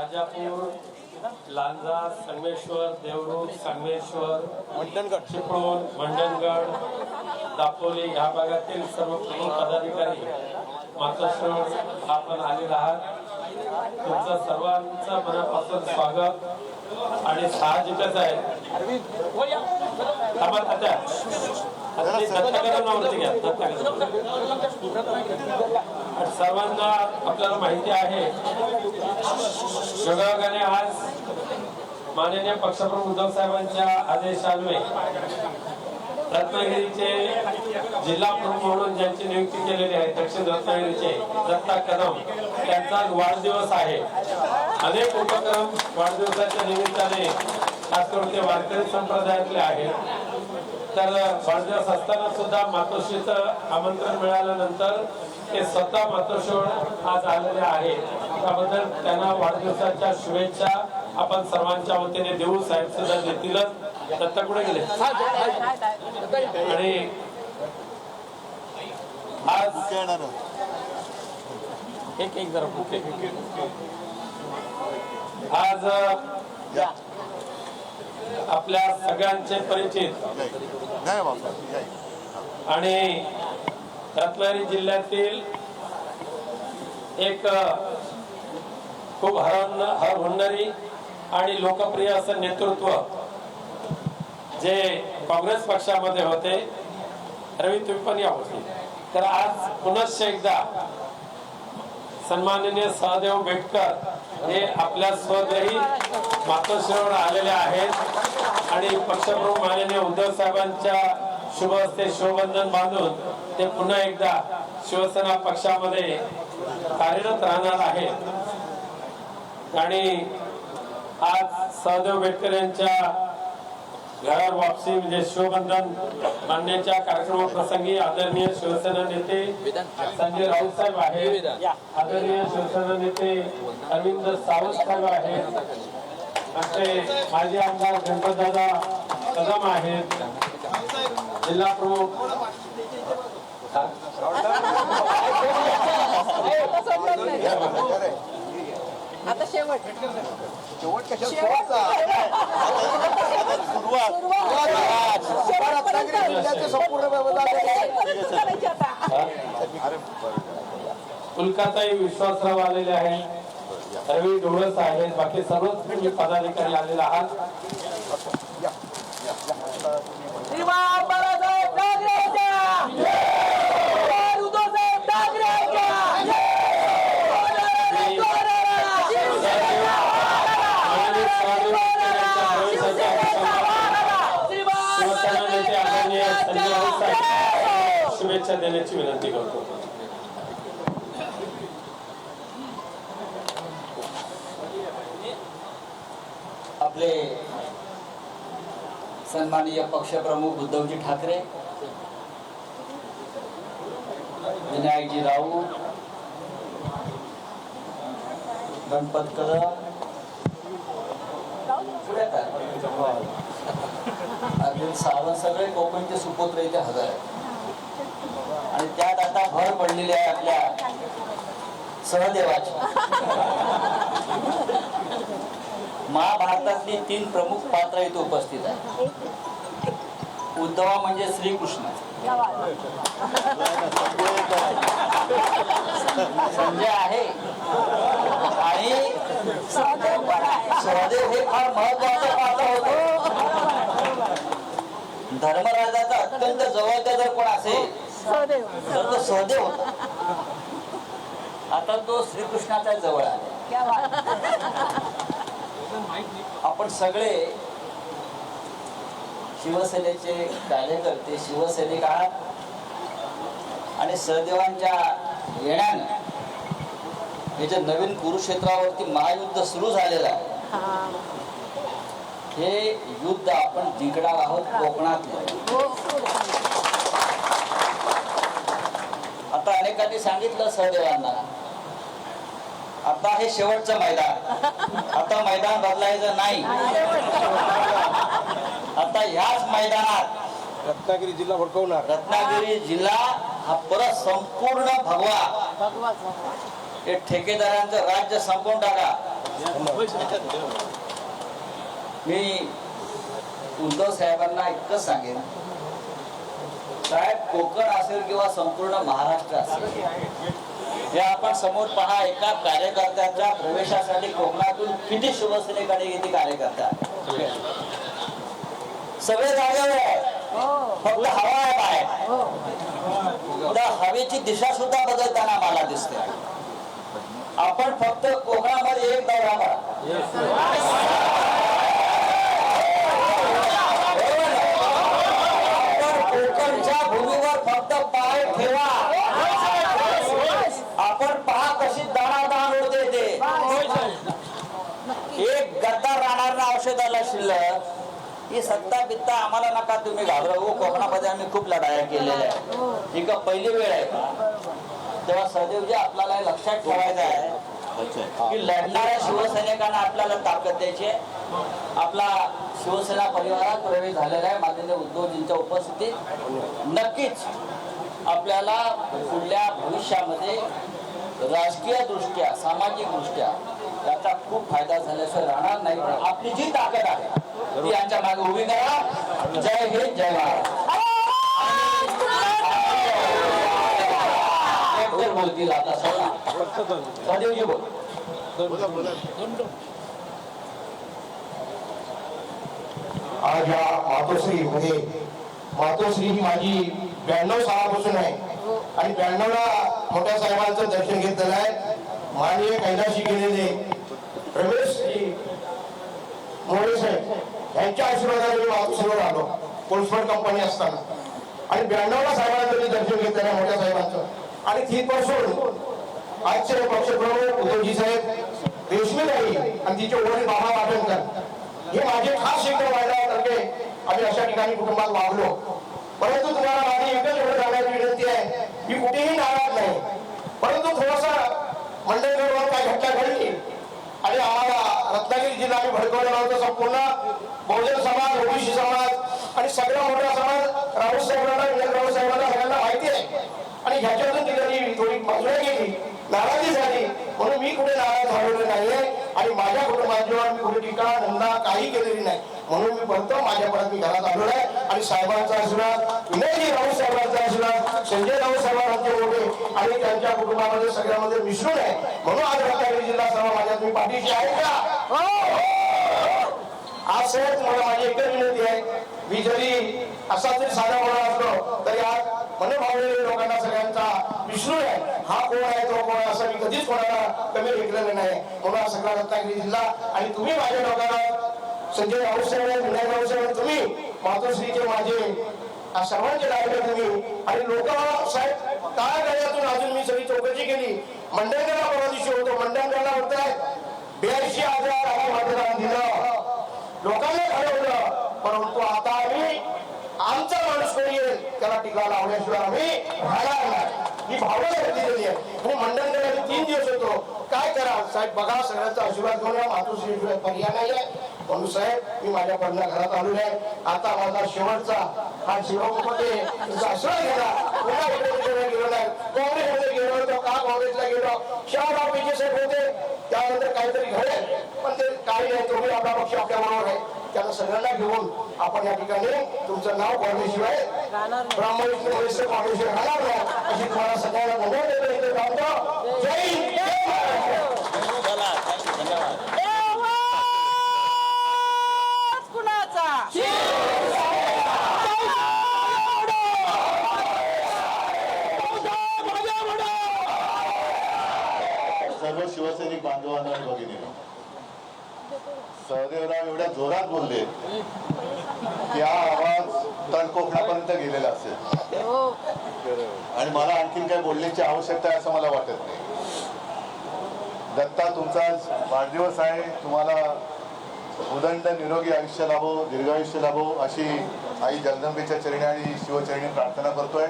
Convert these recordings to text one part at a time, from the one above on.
राजापूर, लांजा, संगमेश्वर, देवरूख, संगमेश्वर, मंडणगड, चिपळूण, मंडणगड, दापोली ह्या भागातील सर्व प्रमुख पदाधिकारी मातोश्री आपण आलेले आहात. तुमचं सर्वांचं मनापासून स्वागत. आणि साहजिकच आहे सर्वांना आपल्याला माहिती आहे योगायोगाने आज माननीय पक्षप्रमुख उद्धव साहेबांच्या आदेशान्वये रत्नागिरीचे जिल्हा प्रमुख म्हणून ज्यांची नियुक्ती केलेली आहे दक्षिण रत्नागिरीचे दत्ता कदम त्यांचा वाढदिवस आहे. अनेक उपक्रम वाढदिवसाच्या निमित्ताने खास करून ते वारकरी संप्रदायातले आहेत. तर वाढदिवस असताना सुद्धा मातोश्रीचं आमंत्रण मिळाल्यानंतर ते स्वतः मातोश्रीवर आज आलेले आहेत. त्याबद्दल त्यांना वाढदिवसाच्या शुभेच्छा आपण सर्वांच्या वतीने देऊ. साहेब सुद्धा देतीलच. दत्ता कुठे गेले? आणि आज एक जरा बुके आज आपल्या सगळ्यांचे परिचित आणि रत्नागिरी जिल्ह्यातील एक खूप हरहुन्नरी आणि लोकप्रिय असं नेतृत्व जे काँग्रेस पक्षामध्ये होते. रवी तुम्ही पण या होते. तर आज पुनश्च एकदा सन्माननीय सहदेव बेटकर हे आपल्या स्वदेही मातोश्रीवर आलेले आहेत आणि पक्षप्रमुख माननीय उद्धव साहेबांच्या शुभ हस्ते शिवबंधन बांधून ते पुन्हा एकदा शिवसेना पक्षामध्ये कार्यरत राहणार आहेत. आणि आज सहदेव बेटकर यांच्या घरावर वापसी म्हणजे शिवबंधन मानण्याच्या कार्यक्रमाप्रसंगी आदरणीय शिवसेना नेते संजय राऊत साहेब आहेत. आदरणीय शिवसेना नेते अरविंद सावंत साहेब आहेत. आमचे माजी आमदार गणपतदादा कदम आहेत. जिल्हा प्रमुख आता शेवट फुलकाताई विश्वासराव आलेले आहेत. रवी डोळस आहेत. बाकी सर्वच पदाधिकारी आलेले आहात. शुभेच्छा देण्याची विनंती करतो. आपले सन्माननीय पक्षप्रमुख उद्धवजी ठाकरे, विनायकजी राऊत, गणपत कदम, अरविंद सावंत सगळे कोकणचे सुपुत्र इथे हजर आहेत. आणि त्यात आता भर पडलेली आहे आपल्या सहदेवाची. महाभारतातली 3 प्रमुख पात्र इथे उपस्थित आहेत. उद्धवा म्हणजे श्रीकृष्ण, संजय आहे आणि सहदेव हे फार महत्वाचं पात्र होतं. धर्मराजाचा अत्यंत जवळचा जर कोण असेल तर तो सहदेव होता. आता तो श्रीकृष्णाचा जवळ आला. आपण सगळे शिवसेनेचे कार्यकर्ते, शिवसैनिक आहात आणि सहदेवांच्या येण्याने हे जे नवीन कुरुक्षेत्रावरती महायुद्ध सुरू झालेलं आहे हे युद्ध आपण जिंकणार आहोत कोकणात. आता अनेकांनी सांगितलं सहदेवांना आता हे शेवटचं मैदान, आता मैदान बदलायचं नाही. आता ह्याच मैदानात रत्नागिरी जिल्हा भडकवणार. रत्नागिरी जिल्हा हा परत संपूर्ण भगवा हे ठेकेदारांचं राज्य संपवून टाका. मी उद्धव साहेबांना इतकंच सांगेन, साहेब कोकण असेल किंवा संपूर्ण महाराष्ट्र असेल, हे आपण समोर पहा, एका कार्यकर्त्याच्या प्रवेशासाठी कोकणातून किती शिवसैनिकांनी किती कार्यकर्ता सगळे जागेवर आहे, फक्त हवा आहे बाहेर. त्या हवेची दिशा सुद्धा बदलताना मला दिसते. आपण फक्त कोकणामध्ये एक दौरा करा, कोकणच्या भूमीवर फक्त पाय ठेवा. आपण पहा कशी दाणादाण होते ते. एक गद्दार राहणार ना औषधाला शिल्लक. ही सत्ता बित्ता आम्हाला नका तुम्ही घाबरवू. कोकणामध्ये आम्ही खूप लढाया केलेल्या आहेत. ही का पहिली वेळ आहे का? तेव्हा सहदेवजी आपल्याला लक्षात ठेवायचं आहे की लढणाऱ्या शिवसैनिकांना आपल्याला ताकद द्यायची आहे. आपला शिवसेना परिवारात प्रवेश झालेला आहे माननीय उद्धवजींच्या उपस्थितीत. नक्कीच आपल्याला पुढल्या भविष्यामध्ये राजकीय दृष्ट्या सामाजिक दृष्ट्या त्याचा खूप फायदा झाल्याशिवाय राहणार नाही. पण आपली जी ताकद आहे ती यांच्या मागे उभी करा. जय हिंद, जय महाराष्ट्र. बोलतील आता सहदेवजी बोल. आज या मातोश्री मध्ये, मातोश्री ही माझी 92 सालापासून आहे आणि 92ला मोठ्या साहेबांचं दर्शन घेतलेलं आहे. माननीय कैलाशी गेलेले रमेश मोरे साहेब यांच्या आशीर्वादाने मी मातोश्रीवर आलो कोल्सफोर्ड कंपनी असताना. आणि 92ला साहेबांचं मी दर्शन घेतलेलं आहे मोठ्या साहेबांचं. आणि तिथपासून आजचे पक्षप्रमुख उद्धवजी साहेब, रेशमीताई आणि तिचे वडील बाबा पाटणकर हे माझे खास शिक्षक वाढल्यासारखे आम्ही अशा ठिकाणी कुटुंबात वागलो. परंतु तुम्हाला माझी एकच एवढं सांगायची विनंती आहे की कुठेही नाराज नाही. परंतु थोडासा मंडळगडवर काय घटना घडली आणि आम्हाला रत्नागिरी जिल्हा आम्ही भडकवलेला होता. संपूर्ण बहुजन समाज, ओबीसी समाज आणि सगळा मोठा समाज राऊत साहेबांना, विनायक राऊत साहेबांना सगळ्यांना माहिती आहे. आणि ह्याच्यातून ती थोडी बाजूला गेली, नाराजी झाली. म्हणून मी कुठे नाराज झालेलो नाहीये आणि माझ्या कुटुंबावर मी कुठे टीका निंदा काही केलेली नाही. म्हणून मी परत माझ्या परत मी घरात आलेलो आहे. आणि साहेबांचा आशीर्वाद, विनायकजी राऊत साहेबांचा आशीर्वाद, संजय राऊत साहेबांचे मोठे आणि त्यांच्या कुटुंबामध्ये सगळ्यामध्ये मिसळून आहे. म्हणून आज रत्नागिरी जिल्हा सभा माझ्या तुम्ही पाठीशी आहे का? आज साहेब मला माझी एकच विनंती आहे, मी जरी असा जरी साधा बोला असलो तरी आज मनोभावलेल्या लोकांना सगळ्यांचा विष्णू आहे. हा कोण आहे, तो कोण आहे असं मी कधीच कोणाला कमी लेखलेलं नाही. म्हणून सगळा रत्नागिरी जिल्हा आणि तुम्ही माझ्या लोकांना संजय राऊत साहेब, विनायक राऊत साहेब, तुम्ही मातोश्रीचे माझे सर्वांचे डायरेक्टर तुम्ही. आणि लोक साहेब काय गळ्यातून अजून मी सगळी चौकशी केली. मंडणगडला परवा दिवशी होतो, मंडणगडला होत 82,000 आम्ही मतदान दिलं, लोकांना घडवलं. परंतु आता आम्ही आमचा माणूस कोणी येईल त्याला टीका लावण्याशिवाय आम्ही राहणार नाही. ही भावना दिलेली आहे. आणि मंडणगडला 3 दिवस होतो. काय करा साहेब, बघा सगळ्यांचा आशीर्वाद घेऊन या. मातोश्रीशिवाय पर्याय नाही आहे. म्हणून साहेब मी माझ्या पडल्या घरात आलेलो आहे. आता माझा शेवटचा हा शिवमध्ये आश्रय गेला. पुन्हा इकडे गेलो नाही. काँग्रेसमध्ये गेलो होतो का, काँग्रेसला गेलो. शहाराव पेचे साहेब होते, त्यानंतर काहीतरी घडेल पण ते काही नाही. तुम्ही आपला पक्ष आपल्या बरोबर आहे. त्याला सगळ्यांना घेऊन आपण या ठिकाणी तुमचं नाव काढल्याशिवाय ब्राह्मण काढल्याशिवाय राहणार नाही अशी तुम्हाला सगळ्यांना धन्यवाद देतो. इथे थांबतो. जय हिंद, जय महाराष्ट्र. सर्व शिवसैनिक बांधवांना आणि भगिनींनो, सहदेवराव एवढ्या जोरात बोलले की हा आवाज तळकोकणापर्यंत गेलेला असेल आणि मला आणखीन काही बोलण्याची आवश्यकता आहे असं मला वाटत नाही. दत्ता, तुमचा वाढदिवस आहे. तुम्हाला उदंड निरोगी आयुष्य लाभो, दीर्घायुष्य लाभो अशी आई जगदंबेच्या चरणी आणि शिवचरणी प्रार्थना करतोय.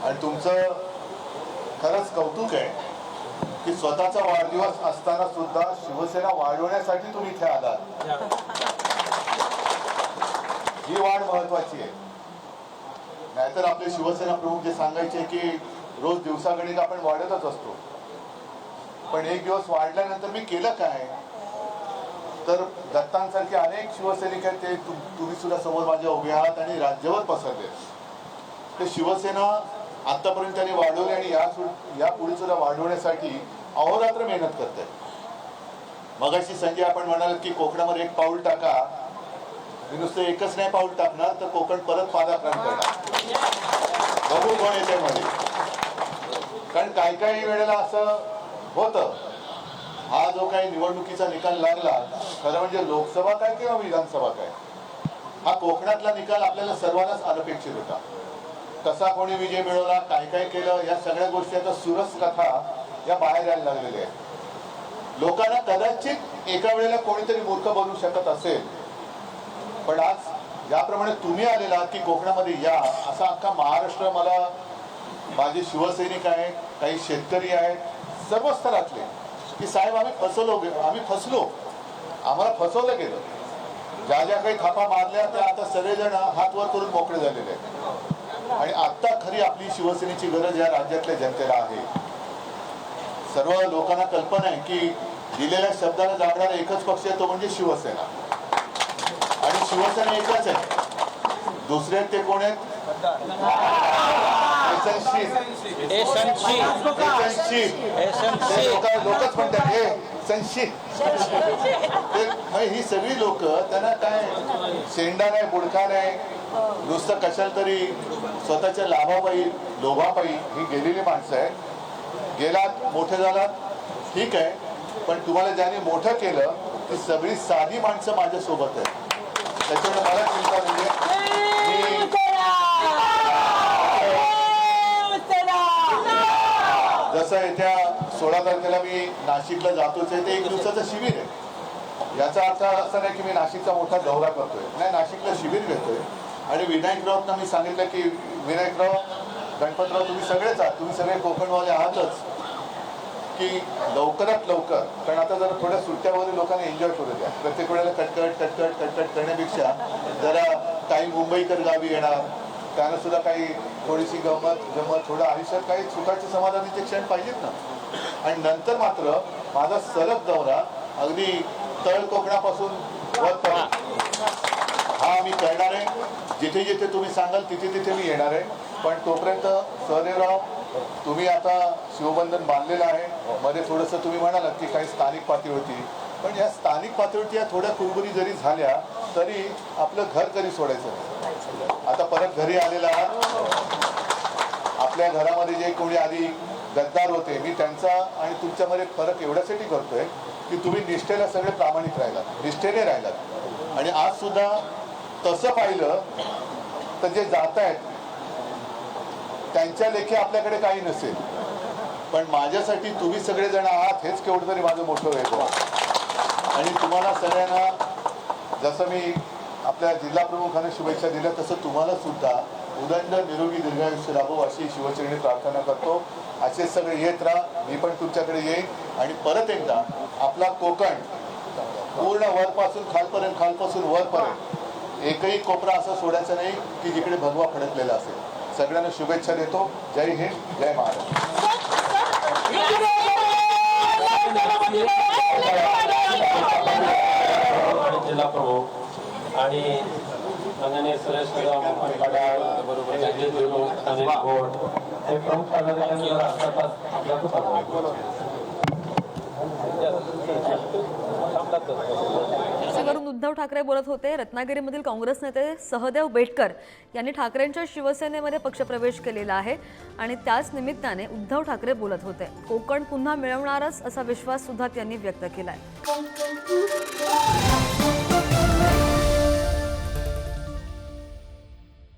आणि तुमचं खरंच कौतुक आहे की स्वतःचा वाढदिवस असताना सुद्धा शिवसेना वाढवण्यासाठी तुम्ही इथे आलात. ही वाढ महत्वाची आहे. नाहीतर आपले शिवसेना प्रमुख जे सांगायचे की रोज दिवसागणिक आपण वाढतच असतो. पण एक दिवस वाढल्यानंतर मी केलं काय, तर दत्तांसारखे अनेक शिवसैनिक आहेत ते तुम्ही सुद्धा समोर माझ्या उभे आहात आणि राज्यभर पसरले. ते शिवसेना आतापर्यंत त्यांनी वाढवली आणि या पुढे सुद्धा वाढवण्यासाठी अहोरात्र मेहनत करते. मगाशी संजय आपण म्हणाल की कोकणामध्ये एक पाऊल टाका, मी नुसतं एकच नाही पाऊल टाकणार तर कोकण परत पादाक्रांत करणार. बघू कोण येते मध्ये. कारण काही वेळेला असं होतं, हा जो काही निवडणुकीचा निकाल लागला, खरं म्हणजे लोकसभा काय किंवा विधानसभा काय, हा कोकणातला निकाल आपल्याला सर्वांनाच अनपेक्षित होता. कसा कोणी विजय मिळवला, काय केलं, या सगळ्या गोष्टी आता सुरस कथा या बाहेर यायला लागलेल्या आहेत. लोकांना कदाचित एका वेळेला कोणीतरी मूर्ख बनवू शकत असेल, पण आज ज्याप्रमाणे तुम्ही आलेला की कोकणामध्ये या, असा अख्खा महाराष्ट्र, मला माझे शिवसैनिक आहेत, काही शेतकरी आहेत, सर्व स्तरातले, की साहेब आम्ही फसलो, आम्हाला फसवलं गेलं. ज्या काही थापा मारल्या त्या आता सगळेजण हात वर करून मोकळे झालेले आहेत. आणि आता खरी आपली शिवसेनेची गरज या राज्यातल्या जनतेला आहे. सर्व लोकांना कल्पना आहे की दिलेल्या शब्दाला जागणारा एकच पक्ष आहे, तो म्हणजे शिवसेना. आणि शिवसेना एकच आहे, दुसरे ते कोण आहेत? लोकच म्हणतात हे संशित. ही सगळी लोक, त्यांना काय शेंडा नाही, बुडका नाही, नुसतं कशाला तरी स्वतःच्या लाभापायी लोभापायी ही गेलेली माणसं आहेत. गेलात, मोठे झालात, ठीक आहे, पण तुम्हाला ज्याने मोठं केलं ती सगळी साधी माणसं माझ्या सोबत आहेत. त्याच्यामुळे मला चिंता म्हणजे जसं येत्या 16 तारखेला मी नाशिकला जातोच आहे, ते 1 दिवसाचं शिबिर आहे. याचा अर्थ असा नाही की मी नाशिकचा मोठा दौरा करतोय, नाही, नाशिकला शिबिर घेतोय. आणि विनायकरावांना मी सांगितलं की विनायकराव, गणपतराव, तुम्ही सगळेच आहात, तुम्ही सगळे कोकणवाले आहातच, की लवकरात लवकर, कारण आता जरा थोड्या सुट्ट्यामध्ये लोकांना एन्जॉय करू द्या. प्रत्येक वेळेला कटकट करण्यापेक्षा जरा काही मुंबईकर गावी येणार, त्यांना सुद्धा काही थोडीशी गंमत थोडं आयुष्यात काही सुखाचे समाधानाचे क्षण पाहिजेत ना. आणि नंतर मात्र माझा सलग दौरा अगदी तळ कोकणापासून वरपर्यंत हा मी करणार आहे. जिथे जिथे तुम्ही सांगाल तिथे मी येणार आहे. पण तोपर्यंत सहदेवराव, तुम्ही आता शिवबंधन बांधलेलं आहे. मध्ये थोडंसं तुम्ही म्हणालात की काही स्थानिक पातळीवरती, पण या स्थानिक पातळीवरती या थोड्या कुरबुरी जरी झाल्या तरी आपलं घर कधी सोडायचं. आता परत घरी आलेला आहात. आपल्या घरामध्ये जे कोणी आधी गद्दार होते, मी त्यांचा आणि तुमच्यामध्ये फरक एवढ्यासाठी करतोय की तुम्ही निष्ठेला सगळे प्रामाणिक राहिलात, निष्ठेने राहिलात. आणि आज सुद्धा तसं पाहिलं तर जे जात आहेत त्यांच्या लेखी आपल्याकडे काही नसेल, पण माझ्यासाठी तुम्ही सगळेजण आहात हेच केवढं तरी माझं मोठं वेगळं आहे. आणि तुम्हाला सगळ्यांना जसं मी आपल्या जिल्हा प्रमुखांना शुभेच्छा दिल्या, तसं तुम्हाला सुद्धा उदंड निरोगी दीर्घायुष्य लाभो अशी शिवचरणी प्रार्थना करतो. असे सगळे येत राहा, मी पण तुमच्याकडे येईन. आणि परत एकदा आपला कोकण पूर्ण वरपासून खालपासून वरपर्यंत एकही कोपरा असं सोडायचं नाही की जिकडे भगवा फडकलेला असेल. सगळ्यांना शुभेच्छा देतो. जय हिंद, जय महाराष्ट्र. जिल्हा प्रमुख आणि माननीय सुरेश कदम, बरोबर अनिल घोड हे प्रमुख पदाधिकारी वरून उद्धव ठाकरे बोलत होते. रत्नागिरीमधील काँग्रेस नेते सहदेव बेटकर यांनी ठाकरेंच्या शिवसेनेमध्ये पक्षप्रवेश केलेला आहे आणि त्याच निमित्ताने उद्धव ठाकरे बोलत होते. कोकण पुन्हा मिळवणारच असा विश्वास सुद्धा त्यांनी व्यक्त केलाय.